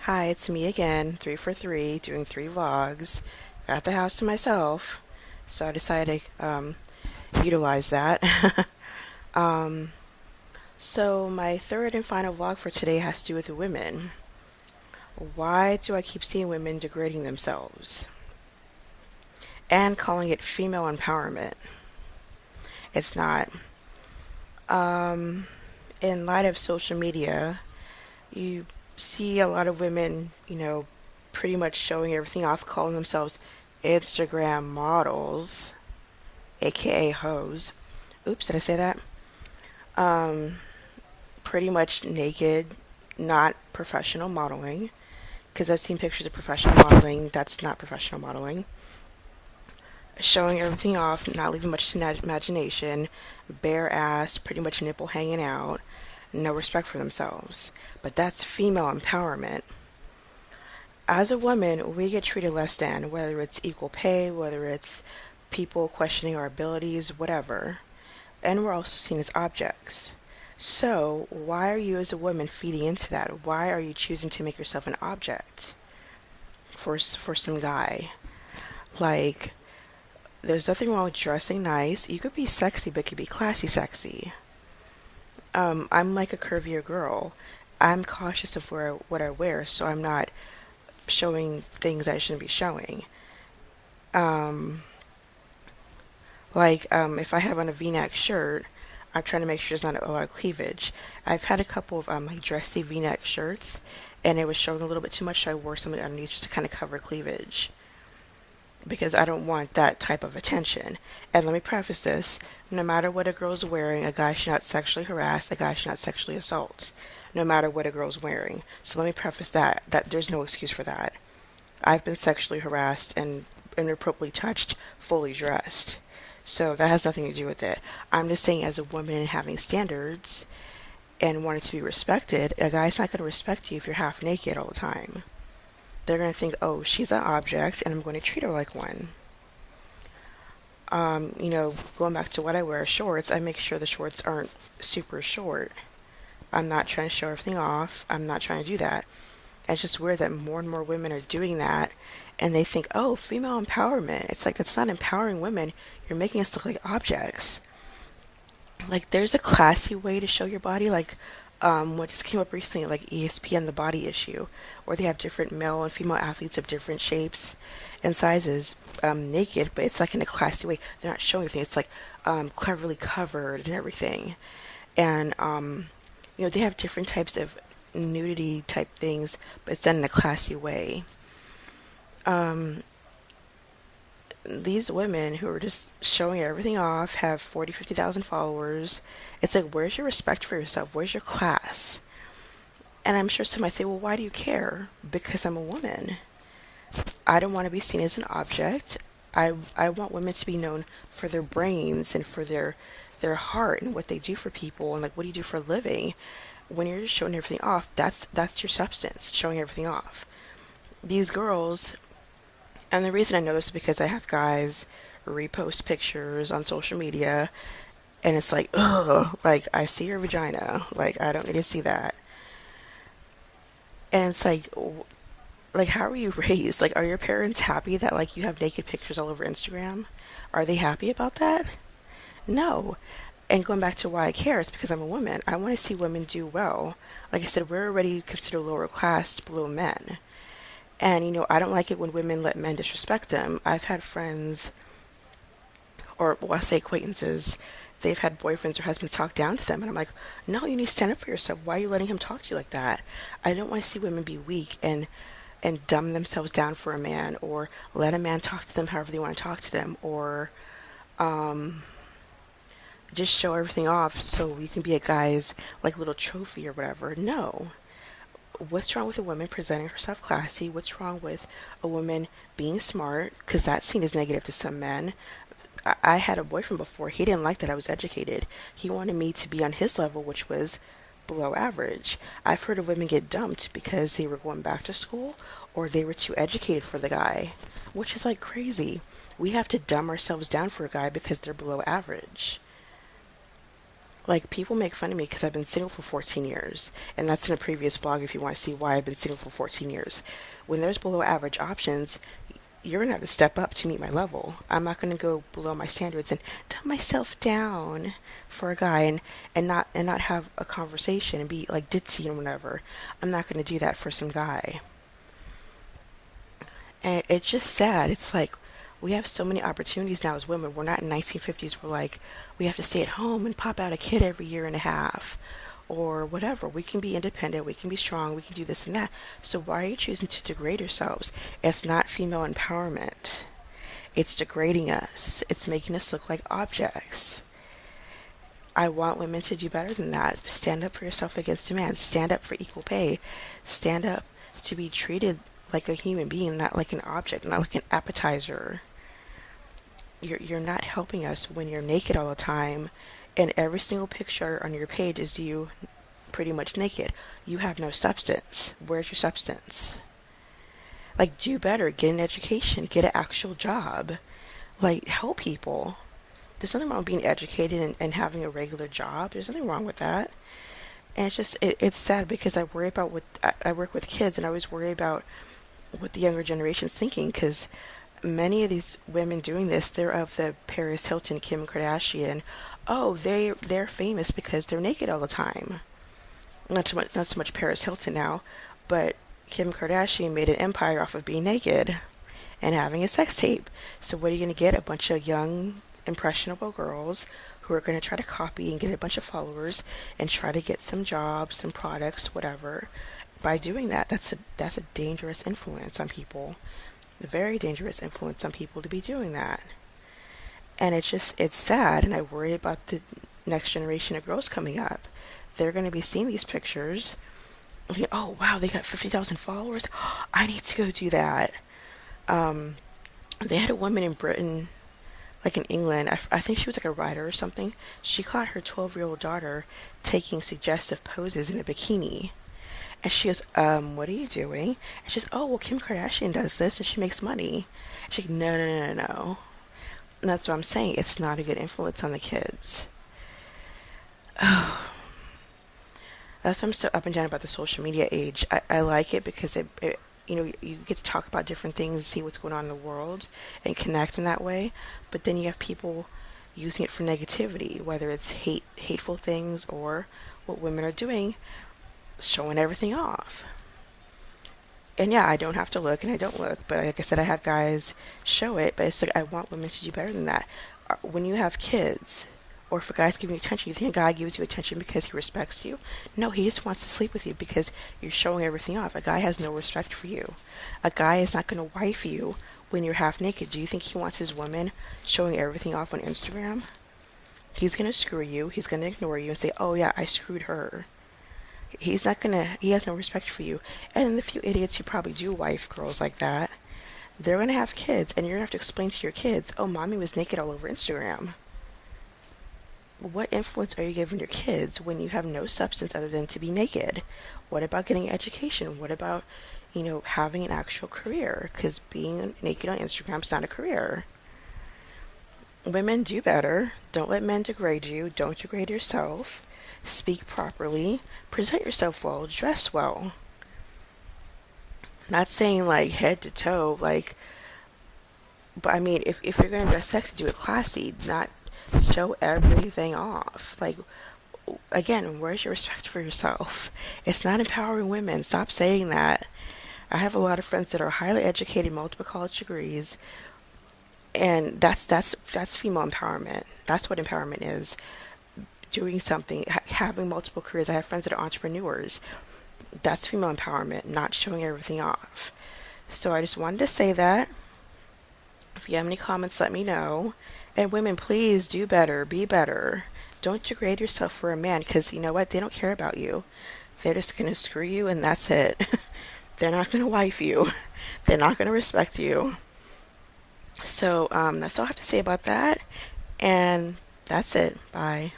Hi, it's me again, 3 for 3, doing 3 vlogs. Got the house to myself, so I decided to utilize that. um, so, my third and final vlog for today has to do with women. Why do I keep seeing women degrading themselves and calling it female empowerment? It's not. Um, in light of social media, you see a lot of women, pretty much showing everything off, calling themselves Instagram models, aka hoes. Oops, did I say that? Um, Pretty much naked, not professional modeling. Because I've seen pictures of professional modeling, that's not professional modeling. Showing everything off, not leaving much to imagination, bare ass, pretty much nipple hanging out, no respect for themselves. But that's female empowerment. As a woman, we get treated less than, whether it's equal pay, whether it's people questioning our abilities, whatever. And we're also seen as objects. So, why are you as a woman feeding into that? Why are you choosing to make yourself an object for some guy? Like, there's nothing wrong with dressing nice. You could be sexy, but you could be classy sexy. I'm like a curvier girl. I'm cautious of what I wear, so I'm not showing things I shouldn't be showing. Um, if I have on a V-neck shirt, I'm trying to make sure there's not a lot of cleavage. I've had a couple of like dressy V-neck shirts, and it was showing a little bit too much, so I wore something underneath just to kind of cover cleavage because I don't want that type of attention. And let me preface this: no matter what a girl's wearing, a guy should not sexually harass, a guy should not sexually assault. No matter what a girl's wearing. So let me preface that there's no excuse for that. I've been sexually harassed and inappropriately touched, fully dressed. So that has nothing to do with it. I'm just saying, as a woman and having standards and wanting to be respected, a guy's not going to respect you if you're half naked all the time. They're going to think, oh, she's an object and I'm going to treat her like one. Going back to what I wear, shorts, I make sure the shorts aren't super short. I'm not trying to show everything off. I'm not trying to do that. It's just weird that more and more women are doing that and they think, oh, female empowerment. It's like, that's not empowering women. You're making us look like objects. Like, there's a classy way to show your body. Like, what just came up recently, like ESPN, the body issue, where they have different male and female athletes of different shapes and sizes naked, but it's like in a classy way. They're not showing anything. It's like cleverly covered and everything. And, they have different types of nudity type things, but it's done in a classy way. Um, these women who are just showing everything off have 40, 50,000 followers. It's like, where's your respect for yourself? Where's your class? And I'm sure some might say, well, why do you care? Because I'm a woman. I don't want to be seen as an object. I want women to be known for their brains and for their heart and what they do for people and like what do you do for a living. When you're just showing everything off, that's your substance, showing everything off. These girls, and the reason I know this is because I have guys repost pictures on social media, and it's like, ugh, like I see your vagina, like I don't need to see that. And it's like how are you raised? Like, are your parents happy that like you have naked pictures all over Instagram? Are they happy about that? No. And going back to why I care, it's because I'm a woman. I want to see women do well. Like I said, we're already considered lower class below men. And, I don't like it when women let men disrespect them. I've had friends, or well, I say acquaintances, they've had boyfriends or husbands talk down to them. And I'm like, no, you need to stand up for yourself. Why are you letting him talk to you like that? I don't want to see women be weak and dumb themselves down for a man, or let a man talk to them however they want to talk to them, or um, just show everything off so you can be a guy's like little trophy or whatever. No. What's wrong with a woman presenting herself classy? What's wrong with a woman being smart? Because that's seen as negative to some men. I had a boyfriend before. He didn't like that I was educated. He wanted me to be on his level, which was below average. I've heard of women get dumped because they were going back to school or they were too educated for the guy, which is like crazy. We have to dumb ourselves down for a guy because they're below average. Like, people make fun of me because I've been single for 14 years. And that's in a previous blog if you want to see why I've been single for 14 years. When there's below average options, you're going to have to step up to meet my level. I'm not going to go below my standards and dumb myself down for a guy and not have a conversation and be like ditzy and whatever. I'm not going to do that for some guy. And it's just sad. It's like we have so many opportunities now as women. We're not in 1950s. We're like we have to stay at home and pop out a kid every year and a half or whatever. We can be independent, we can be strong, we can do this and that. So why are you choosing to degrade yourselves? It's not female empowerment. It's degrading us. It's making us look like objects. I want women to do better than that. Stand up for yourself against demand. Stand up for equal pay. Stand up to be treated like a human being, not like an object, not like an appetizer. You're not helping us when you're naked all the time, and every single picture on your page is you pretty much naked. You have no substance. Where's your substance? Like, do better. Get an education. Get an actual job. Like, help people. There's nothing wrong with being educated and having a regular job. There's nothing wrong with that. And it's sad because I worry about what I work with kids, and I always worry about what the younger generation's thinking, because many of these women doing this, they're of the Paris Hilton, Kim Kardashian. Oh, they're famous because they're naked all the time. Not so much Paris Hilton now, but Kim Kardashian made an empire off of being naked and having a sex tape. So what are you going to get? A bunch of young, impressionable girls who are going to try to copy and get a bunch of followers and try to get some jobs, some products, whatever. By doing that, that's a dangerous influence on people. A very dangerous influence on people to be doing that. And it's sad, and I worry about the next generation of girls coming up. They're going to be seeing these pictures. Oh, wow, they got 50,000 followers. I need to go do that. They had a woman in Britain, like in England, I think she was like a writer or something. She caught her 12-year-old daughter taking suggestive poses in a bikini. And she goes, what are you doing? And she goes, oh, well, Kim Kardashian does this and she makes money. And she's like, no, no, no, no, no. And that's what I'm saying. It's not a good influence on the kids. Oh, that's why I'm so up and down about the social media age. I like it because you get to talk about different things, see what's going on in the world, and connect in that way. But then you have people using it for negativity, whether it's hateful things or what women are doing, showing everything off. And yeah, I don't have to look, and I don't look, but like I said, I have guys show it, but it's like I want women to do better than that. When you have kids, or if a guy's giving you attention, you think a guy gives you attention because he respects you? No, he just wants to sleep with you because you're showing everything off. A guy has no respect for you. A guy is not going to wife you when you're half naked. Do you think he wants his woman showing everything off on Instagram? He's going to screw you. He's going to ignore you and say, oh yeah, I screwed her. He has no respect for you. And the few idiots who probably do wife girls like that, they're going to have kids, and you're going to have to explain to your kids, oh, mommy was naked all over Instagram. What influence are you giving your kids when you have no substance other than to be naked? What about getting an education? What about, having an actual career? Because being naked on Instagram is not a career. Women, do better. Don't let men degrade you. Don't degrade yourself. Speak properly. Present yourself well. Dress well. Not saying like head to toe, but I mean, if you're going to dress sexy, do it classy. Not show everything off. Like, again, where's your respect for yourself? It's not empowering women. Stop saying that. I have a lot of friends that are highly educated, multiple college degrees, and that's female empowerment. That's what empowerment is. Doing something, having multiple careers. I have friends that are entrepreneurs. That's female empowerment, not showing everything off. So I just wanted to say that. If you have any comments, let me know. And women, please do better, be better. Don't degrade yourself for a man, because you know what? They don't care about you. They're just going to screw you, and that's it. They're not going to wife you. They're not going to respect you. So that's all I have to say about that. And that's it. Bye.